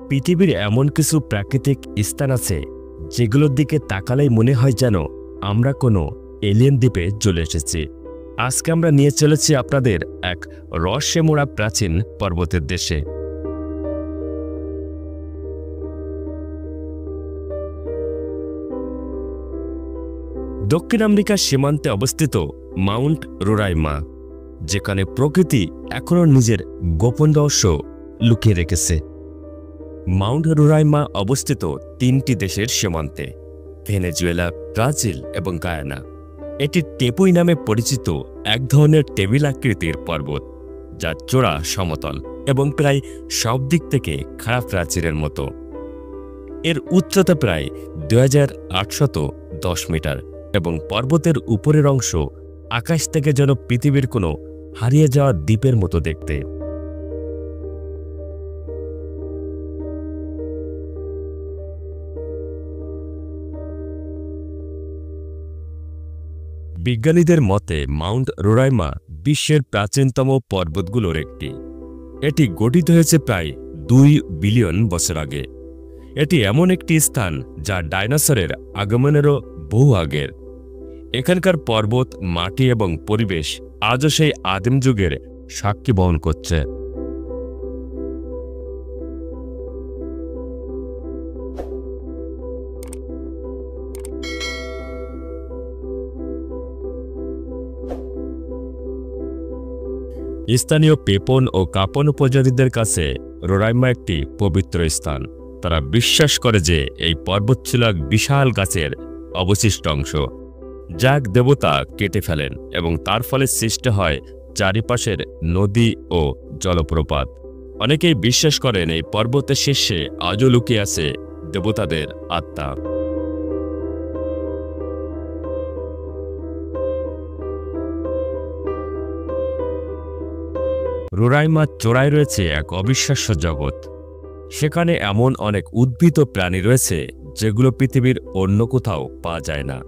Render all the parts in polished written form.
পৃথিবীর এমন কিছু প্রাকৃতিক স্থান আছে যেগুলোর দিকে তাকালেই মনে হয় যেন আমরা কোনো এলিয়েন দ্বীপে চলে এসেছি। আজকে আমরা নিয়ে চলেছি আপনাদের এক রহস্যে মোড়া প্রাচীন পর্বতের দেশে। দক্ষিণ আমেরিকার সীমান্তে অবস্থিত মাউন্ট রোরাইমা, যেখানে প্রকৃতি এখনও নিজের গোপন রহস্য লুকিয়ে রেখেছে। মাউন্ট রোরাইমা অবস্থিত 3টি দেশের সীমান্তে: ভেনেজুয়েলা, ব্রাজিল এবং গায়ানা। এটি টেপুই নামে পরিচিত এক ধরনের টেবিল আকৃতির পর্বত, যার চূড়া সমতল এবং প্রায় সব দিক থেকে খাড়া প্রাচীরের মতো। এর উচ্চতা প্রায় 2810 মিটার এবং পর্বতের উপরের অংশ আকাশ থেকে যেন পৃথিবীর কোনো হারিয়ে যাওয়া দ্বীপের মতো দেখতে। বিজ্ঞানীদের মতে মাউন্ট রোরাইমা বিশ্বের প্রাচীনতম পর্বতগুলোর একটি। এটি গঠিত হয়েছে প্রায় 2 বিলিয়ন বছর আগে। এটি এমন একটি স্থান যা ডাইনোসরের আগমনেরও বহু আগের। এখানকার পর্বত, মাটি এবং পরিবেশ আজও সেই আদিম যুগের সাক্ষী বহন করছে। স্থানীয় পেপন ও কাপন উপজাতিদের কাছে রোরাইমা একটি পবিত্র স্থান। তারা বিশ্বাস করে যে এই পর্বত ছিল এক বিশাল গাছের অবশিষ্ট অংশ, যা এক দেবতা কেটে ফেলেন এবং তার ফলে সৃষ্টি হয় চারিপাশের নদী ও জলপ্রপাত। অনেকেই বিশ্বাস করেন এই পর্বতের শীর্ষে আজও লুকিয়ে আছে দেবতাদের আত্মা। রোরাইমার চূড়ায় রয়েছে এক অবিশ্বাস্য জগৎ। সেখানে এমন অনেক উদ্ভিদ ও প্রাণী রয়েছে যেগুলো পৃথিবীর অন্য কোথাও পাওয়া যায় না।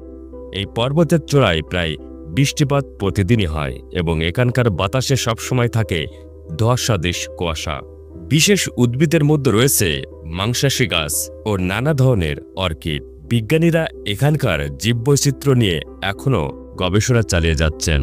এই পর্বতের চূড়ায় প্রায় বৃষ্টিপাত প্রতিদিনই হয় এবং এখানকার বাতাসে সবসময় থাকে ধোঁয়াশাদেশ কুয়াশা। বিশেষ উদ্ভিদের মধ্যে রয়েছে মাংসাশী গাছ ও নানা ধরনের অর্কিড। বিজ্ঞানীরা এখানকার জীববৈচিত্র্য নিয়ে এখনও গবেষণা চালিয়ে যাচ্ছেন।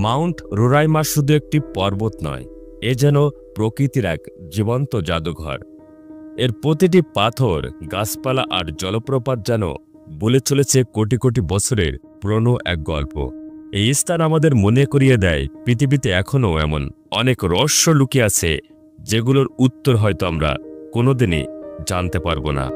মাউন্ট রোরাইমা শুধু একটি পর্বত নয়, এ যেন প্রকৃতির এক জীবন্ত জাদুঘর। এর প্রতিটি পাথর, গাছপালা আর জলপ্রপাত যেন বলে চলেছে কোটি কোটি বছরের পুরনো এক গল্প। এই স্থান আমাদের মনে করিয়ে দেয় পৃথিবীতে এখনও এমন অনেক রহস্য লুকিয়ে আছে যেগুলোর উত্তর হয়তো আমরা কোনোদিনই জানতে পারবো না।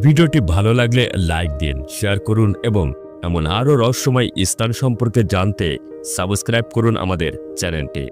ভিডিওটি ভালো লাগলে লাইক দিন, শেয়ার করুন এবং এমন আরও রহস্যময় স্থান সম্পর্কে জানতে সাবস্ক্রাইব করুন আমাদের চ্যানেলটি।